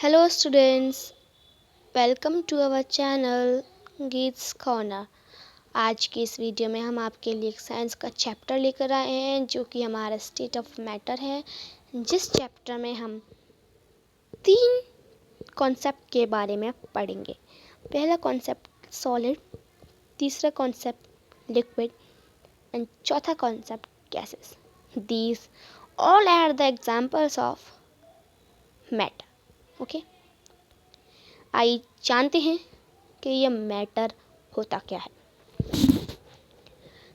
Hello students, welcome to our channel Geet's corner. आज की इस वीडियो में हम आपके लिए एक साइंस का चैप्टर लेकर आए हैं जो कि हमारा स्टेट ऑफ मैटर है, जिस चैप्टर में हम 3 कॉन्सेप्ट के बारे में पढ़ेंगे। पहला कॉन्सेप्ट सॉलिड, तीसरा कॉन्सेप्ट लिक्विड एंड चौथा concept gases. These all are the examples of matter. Okay, आइए जानते हैं कि यह मैटर होता क्या है।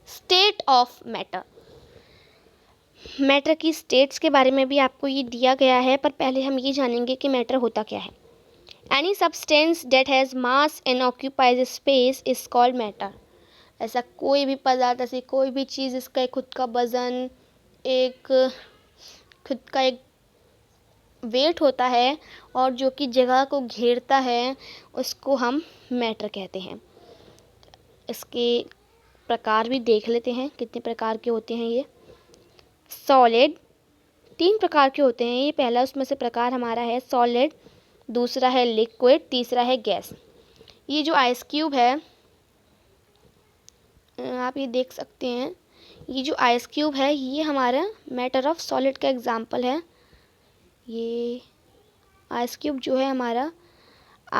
State of matter. मैटर की स्टेट्स के बारे में भी आपको ये दिया गया है, पर पहले हम ये जानेंगे कि मैटर होता क्या है। Any substance date has mass and occupies space is called matter. ऐसा कोई भी पदार्थ, ऐसी कोई भी चीज़ इसका एक खुद का वजन, एक खुद का एक वेट होता है और जो कि जगह को घेरता है, उसको हम मैटर कहते हैं। इसके प्रकार भी देख लेते हैं, कितने प्रकार के होते हैं ये। सॉलिड 3 प्रकार के होते हैं। ये पहला उसमें से प्रकार हमारा है सॉलिड, दूसरा है लिक्विड, तीसरा है गैस। ये जो आइस क्यूब है, आप ये देख सकते हैं, ये जो आइस क्यूब है ये हमारा मैटर ऑफ सॉलिड का एग्जाम्पल है। ये आइस क्यूब जो है हमारा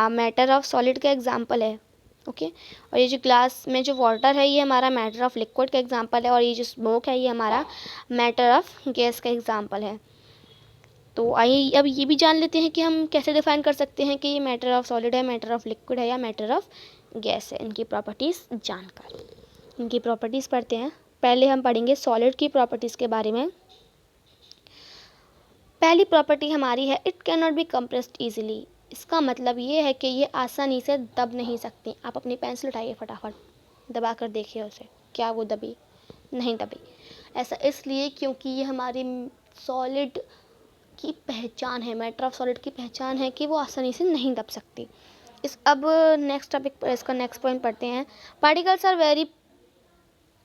मैटर ऑफ सॉलिड का एग्जाम्पल है। ओके, और ये जो ग्लास में जो वाटर है ये हमारा मैटर ऑफ लिक्विड का एग्जाम्पल है, और ये जो स्मोक है ये हमारा मैटर ऑफ गैस का एग्जाम्पल है। तो आइए अब ये भी जान लेते हैं कि हम कैसे डिफाइन कर सकते हैं कि ये मैटर ऑफ सॉलिड है, मैटर ऑफ लिक्विड है या मैटर ऑफ गैस है। इनकी प्रॉपर्टीज़ जानकर इनकी प्रॉपर्टीज़ पढ़ते हैं। पहले हम पढ़ेंगे सॉलिड की प्रॉपर्टीज़ के बारे में। पहली प्रॉपर्टी हमारी है it can not be compressed easily. इसका मतलब ये है कि ये आसानी से दब नहीं सकती। आप अपनी पेंसिल उठाइए, फटाफट दबा कर देखिए उसे, क्या वो दबी? नहीं दबी। ऐसा इसलिए क्योंकि ये हमारी सॉलिड की पहचान है, मैटर ऑफ सॉलिड की पहचान है कि वो आसानी से नहीं दब सकती। अब नेक्स्ट टॉपिक पर इसका नेक्स्ट पॉइंट पढ़ते हैं। Particles are very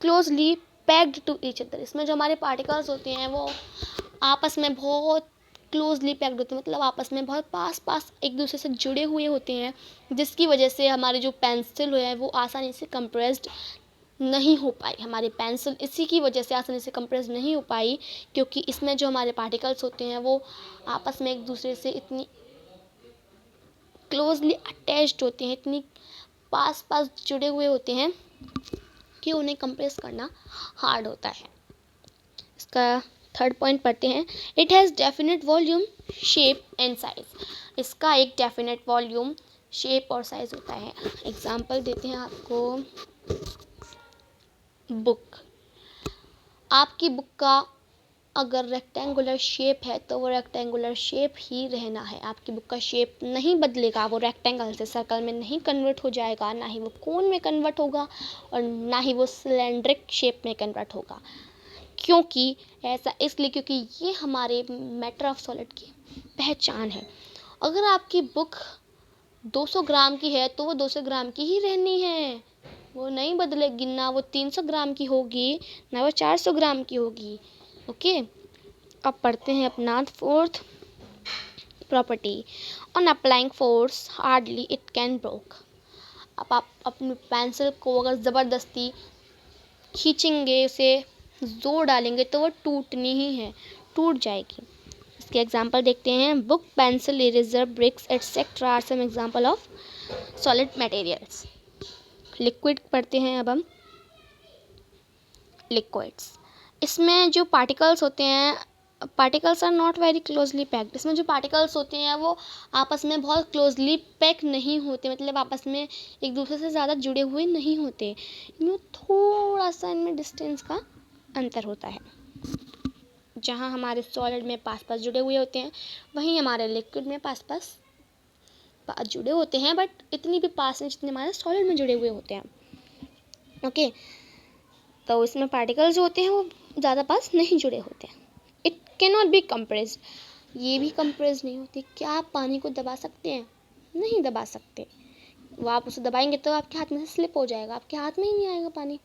closely packed to each other. इसमें जो हमारे पार्टिकल्स होते हैं वो आपस में बहुत क्लोजली पैक्ड होते हैं, मतलब आपस में बहुत पास पास एक दूसरे से जुड़े हुए होते हैं, जिसकी वजह से हमारी जो पेंसिल है वो आसानी से कंप्रेस्ड नहीं हो पाई। हमारी पेंसिल इसी की वजह से आसानी से कंप्रेस नहीं हो पाई, क्योंकि इसमें जो हमारे पार्टिकल्स होते हैं वो आपस में एक दूसरे से इतनी क्लोजली अटैच्ड होते हैं, इतनी पास पास जुड़े हुए होते हैं कि उन्हें कंप्रेस करना हार्ड होता है। इसका थर्ड पॉइंट पढ़ते हैं। It has definite volume, shape and size. इसका एक डेफिनेट वॉल्यूम, शेप और साइज होता है। एग्जाम्पल देते हैं आपको। बुक, आपकी बुक का अगर रेक्टेंगुलर शेप है तो वो रेक्टेंगुलर शेप ही रहना है। आपकी बुक का शेप नहीं बदलेगा, वो रेक्टेंगल से सर्कल में नहीं कन्वर्ट हो जाएगा, ना ही वो कोन में कन्वर्ट होगा और ना ही वो सिलेंड्रिक शेप में कन्वर्ट होगा। क्योंकि ऐसा इसलिए क्योंकि ये हमारे मैटर ऑफ सॉलिड की पहचान है। अगर आपकी बुक 200 ग्राम की है तो वो 200 ग्राम की ही रहनी है, वो नहीं बदलेगी। ना वो 300 ग्राम की होगी, ना वो 400 ग्राम की होगी। ओके, अब पढ़ते हैं अपना fourth property. On applying force hardly it can broke. अब आप अपनी पेंसिल को अगर ज़बरदस्ती खींचेंगे, उसे जोर डालेंगे तो वो टूटनी ही है, टूट जाएगी। इसके एग्जांपल देखते हैं। Book, pencil, eraser, bricks etcetera are some example of solid materials. Liquid पढ़ते हैं अब हम। लिक्विड्स, इसमें जो पार्टिकल्स होते हैं, particles are not very closely packed. इसमें जो पार्टिकल्स होते हैं वो आपस में बहुत क्लोजली पैक नहीं होते, मतलब आपस में एक दूसरे से ज़्यादा जुड़े हुए नहीं होते। इनमें थोड़ा सा इनमें डिस्टेंस का अंतर होता है। जहाँ हमारे सॉलिड में पास पास जुड़े हुए होते हैं, वहीं हमारे लिक्विड में पास पास जुड़े होते हैं, बट इतनी भी पास नहीं जितने हमारे सॉलिड में जुड़े हुए होते हैं। ओके, तो इसमें पार्टिकल्स जो होते हैं वो ज़्यादा पास नहीं जुड़े होते हैं। It can not be compressed, ये भी कंप्रेस नहीं होती। क्या आप पानी को दबा सकते हैं? नहीं दबा सकते। वो आप उसे दबाएंगे तो आपके हाथ में से स्लिप हो जाएगा, आपके हाथ में ही नहीं आएगा पानी।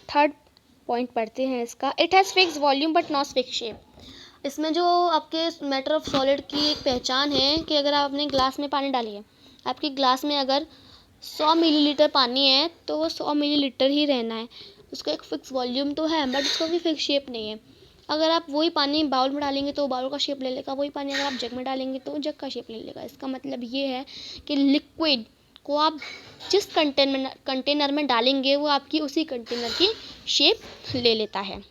थर्ड पॉइंट पढ़ते हैं इसका। It has fix volume but not fix shape. इसमें जो आपके मैटर ऑफ सॉलिड की एक पहचान है कि अगर आप अपने ग्लास में पानी डालिए, आपकी ग्लास में अगर 100 मिलीलीटर पानी है तो वो 100 मिलीलीटर ही रहना है। उसका एक फ़िक्स वॉल्यूम तो है बट उसका कोई फ़िक्स शेप नहीं है। अगर आप वही पानी बाउल में डालेंगे तो बाउल का शेप ले लेगा, वही पानी अगर आप जग में डालेंगे तो जग का शेप ले लेगा। इसका मतलब ये है कि लिक्विड को आप जिस कंटेनर में डालेंगे वो आपकी उसी कंटेनर की शेप ले लेता है।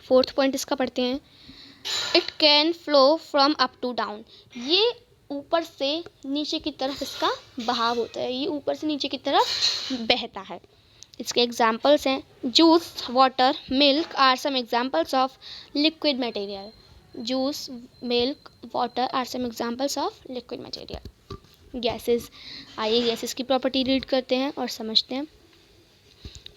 4th पॉइंट इसका पढ़ते हैं। It can flow from up to down. ये ऊपर से नीचे की तरफ इसका बहाव होता है, ये ऊपर से नीचे की तरफ बहता है। इसके एग्जाम्पल्स हैं juice, water, milk are some examples of liquid material. Juice, milk, water are some examples of liquid material. Gases, आइए गैसेस की प्रॉपर्टी रीड करते हैं और समझते हैं।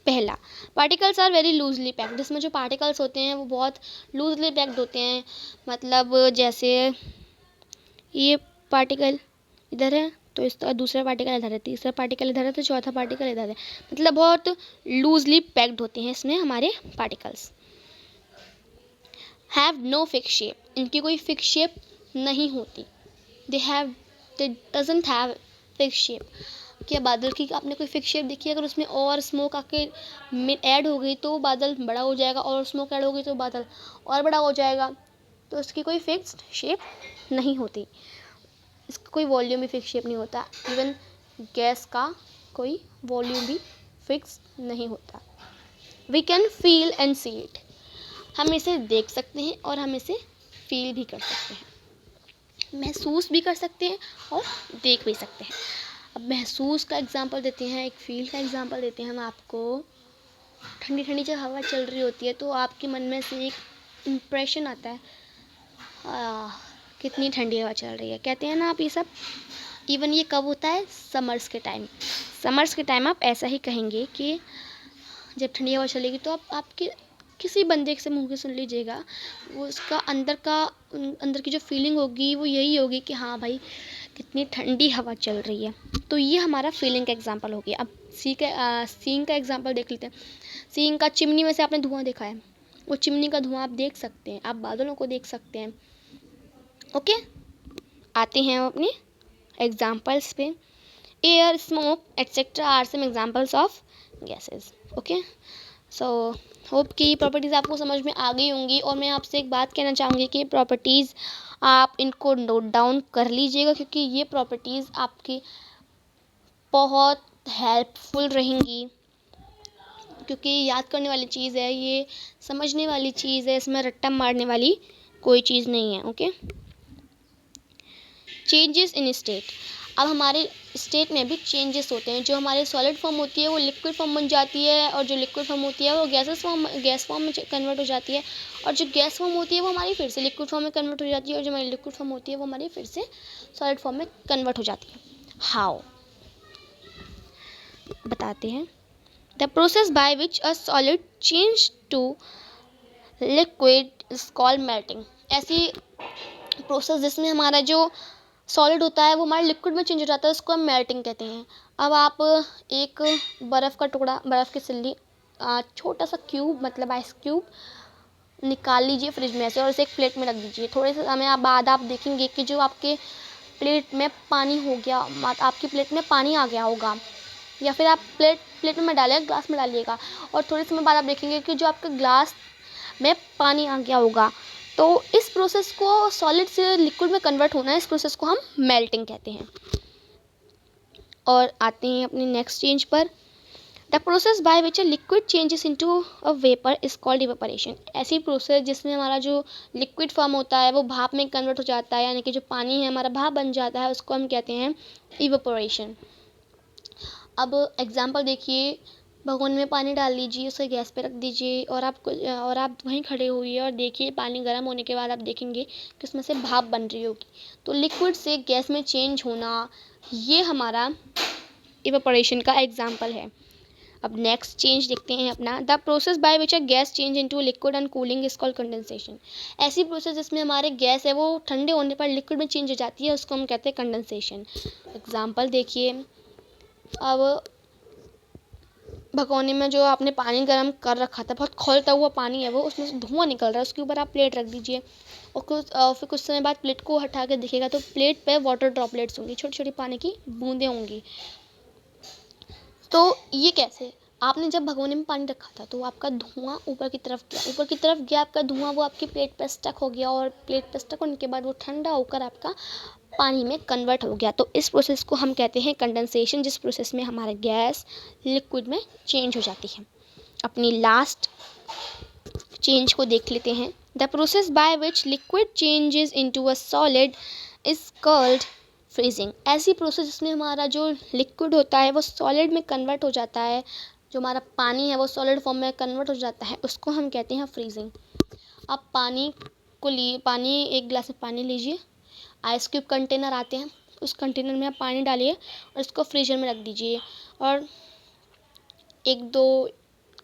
पहला, particles are very loosely packed. इसमें जो पार्टिकल्स होते हैं वो बहुत लूजली पैक्ड होते हैं। मतलब जैसे ये पार्टिकल इधर है तो इसका दूसरा पार्टिकल इधर है, तीसरा पार्टिकल इधर है तो चौथा पार्टिकल इधर है। मतलब बहुत लूजली पैक्ड होते हैं इसमें हमारे particles. Have no fix shape. इनकी कोई फिक्स शेप नहीं होती। They doesn't have fix shape. क्या बादल की आपने कोई फिक्स शेप देखी? अगर उसमें और स्मोक आके ऐड हो गई तो बादल बड़ा हो जाएगा, और स्मोक ऐड हो गई तो बादल और बड़ा हो जाएगा। तो इसकी कोई फिक्स्ड शेप नहीं होती। इसका कोई वॉल्यूम भी फिक्स शेप नहीं होता। इवन गैस का कोई वॉल्यूम भी फिक्स नहीं होता। We can feel and see it. हम इसे देख सकते हैं और हम इसे फील भी कर सकते हैं, महसूस भी कर सकते हैं और देख भी सकते हैं। अब महसूस का एग्जांपल देते हैं, एक फील का एग्जांपल देते हैं हम आपको। ठंडी ठंडी जब हवा चल रही होती है तो आपके मन में से एक इम्प्रेशन आता है, कितनी ठंडी हवा चल रही है, कहते हैं ना आप ये सब। इवन ये कब होता है? समर्स के टाइम। समर्स के टाइम आप ऐसा ही कहेंगे कि जब ठंडी हवा चलेगी तो आप आपके किसी बंदे से मुंह के सुन लीजिएगा, वो उसका अंदर की जो फीलिंग होगी वो यही होगी कि हाँ भाई कितनी ठंडी हवा चल रही है। तो ये हमारा फीलिंग का एग्जांपल हो गया। अब सीइंग का एग्जांपल देख लेते हैं। सीइंग का, चिमनी में से आपने धुआं देखा है, वो चिमनी का धुआं आप देख सकते हैं, आप बादलों को देख सकते हैं। ओके, आते हैं हम अपने एग्जांपल्स पे। Air, smoke etcetera are some examples of gases. Okay, so hope कि प्रॉपर्टीज़ आपको समझ में आ गई होंगी। और मैं आपसे एक बात कहना चाहूँगी कि प्रॉपर्टीज़ आप इनको नोट डाउन कर लीजिएगा, क्योंकि ये प्रॉपर्टीज़ आपकी बहुत हेल्पफुल रहेंगी। क्योंकि याद करने वाली चीज़ है, ये समझने वाली चीज़ है, इसमें रट्टा मारने वाली कोई चीज़ नहीं है। Okay, changes in state. अब हमारे स्टेट में भी चेंजेस होते हैं। जो हमारे सॉलिड फॉर्म होती है वो लिक्विड फॉर्म बन जाती है, और जो लिक्विड फॉर्म होती है वो गैस फॉर्म में कन्वर्ट हो जाती है, और जो गैस फॉर्म होती है वो हमारी फिर से लिक्विड फॉर्म में कन्वर्ट हो जाती है, और जो हमारी लिक्विड फॉर्म होती है वो हमारी फिर से सॉलिड फॉर्म में कन्वर्ट हो जाती है। हाउ, बताते हैं। The process by which a solid change to liquid is called melting. ऐसी प्रोसेस जिसमें हमारा जो सॉलिड होता है वो हमारे लिक्विड में चेंज हो जाता है, उसको हम मेल्टिंग कहते हैं। अब आप एक बर्फ़ का टुकड़ा, बर्फ़ की सिल्ली, छोटा सा क्यूब, मतलब आइस क्यूब निकाल लीजिए फ्रिज में से और इसे एक प्लेट में रख दीजिए। थोड़े से समय बाद आप देखेंगे कि जो आपके प्लेट में पानी हो गया, आपकी प्लेट में पानी आ गया होगा, या फिर आप प्लेट में डालिएगा, ग्लास में डालिएगा, और थोड़े समय बाद आप देखेंगे कि जो आपके ग्लास में पानी आ गया होगा। तो इस प्रोसेस को, सॉलिड से लिक्विड में कन्वर्ट होना है, इस प्रोसेस को हम मेल्टिंग कहते हैं। और आते हैं अपने नेक्स्ट चेंज पर। The process by which a liquid changes into a vapour is called evaporation. ऐसी प्रोसेस जिसमें हमारा जो लिक्विड फॉर्म होता है वो भाप में कन्वर्ट हो जाता है, यानी कि जो पानी है हमारा भाप बन जाता है, उसको हम कहते हैं इवेपोरेशन। अब एग्जांपल देखिए, भगोन में पानी डाल लीजिए, उसे गैस पे रख दीजिए, और आप वहीं खड़े हुए और देखिए पानी गर्म होने के बाद आप देखेंगे कि उसमें से भाप बन रही होगी। तो लिक्विड से गैस में चेंज होना, ये हमारा इवेपोरेशन का एग्जांपल है। अब नेक्स्ट चेंज देखते हैं अपना। The process by which a gas change into liquid and cooling is called condensation. ऐसी प्रोसेस जिसमें हमारे गैस है वो ठंडे होने पर लिक्विड में चेंज हो जाती है, उसको हम कहते हैं कंडेंसेशन। एग्जांपल देखिए, अब भगोने में जो आपने पानी गर्म कर रखा था, बहुत खौलता हुआ पानी है वो, उसमें से धुआं निकल रहा है, उसके ऊपर आप प्लेट रख दीजिए और फिर कुछ समय बाद प्लेट को हटा के देखिएगा तो प्लेट पे वाटर ड्रॉपलेट्स होंगी, छोटी छोटी पानी की बूंदें होंगी। तो ये कैसे? आपने जब भगोने में पानी रखा था तो आपका धुआं ऊपर की तरफ गया आपका धुआं, वो आपकी प्लेट पे स्टक हो गया और प्लेट पे स्टक होने के बाद वो ठंडा होकर आपका पानी में कन्वर्ट हो गया। तो इस प्रोसेस को हम कहते हैं कंडेंसेशन, जिस प्रोसेस में हमारा गैस लिक्विड में चेंज हो जाती है। अपनी लास्ट चेंज को देख लेते हैं। The process by which liquid changes into a solid is called freezing. ऐसी प्रोसेस जिसमें हमारा जो लिक्विड होता है वो सॉलिड में कन्वर्ट हो जाता है, जो हमारा पानी है वो सॉलिड फॉर्म में कन्वर्ट हो जाता है, उसको हम कहते हैं फ्रीजिंग। आप पानी एक गिलास में पानी लीजिए, आइस क्यूब कंटेनर आते हैं, उस कंटेनर में आप पानी डालिए और इसको फ्रीजर में रख दीजिए और 1-2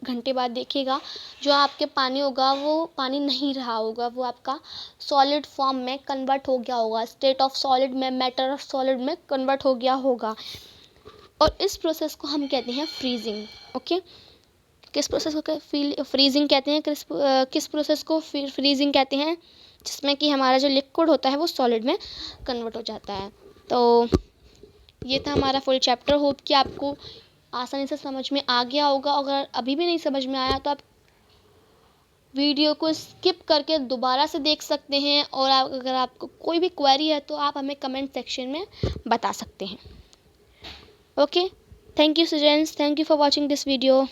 घंटे बाद देखिएगा जो आपके पानी होगा वो पानी नहीं रहा होगा, वो आपका सॉलिड फॉर्म में कन्वर्ट हो गया होगा, स्टेट ऑफ सॉलिड में, मैटर ऑफ सॉलिड में कन्वर्ट हो गया होगा। और इस प्रोसेस को हम कहते हैं फ्रीजिंग। ओके, किस प्रोसेस को फ्रीजिंग कहते हैं? किस प्रोसेस को फ्रीजिंग कहते हैं? जिसमें कि हमारा जो लिक्विड होता है वो सॉलिड में कन्वर्ट हो जाता है। तो ये था हमारा फुल चैप्टर। होप कि आपको आसानी से समझ में आ गया होगा। अगर अभी भी नहीं समझ में आया तो आप वीडियो को स्किप करके दोबारा से देख सकते हैं और अगर आपको कोई भी क्वेरी है तो आप हमें कमेंट सेक्शन में बता सकते हैं। Okay, thank you students, thank you for watching this video.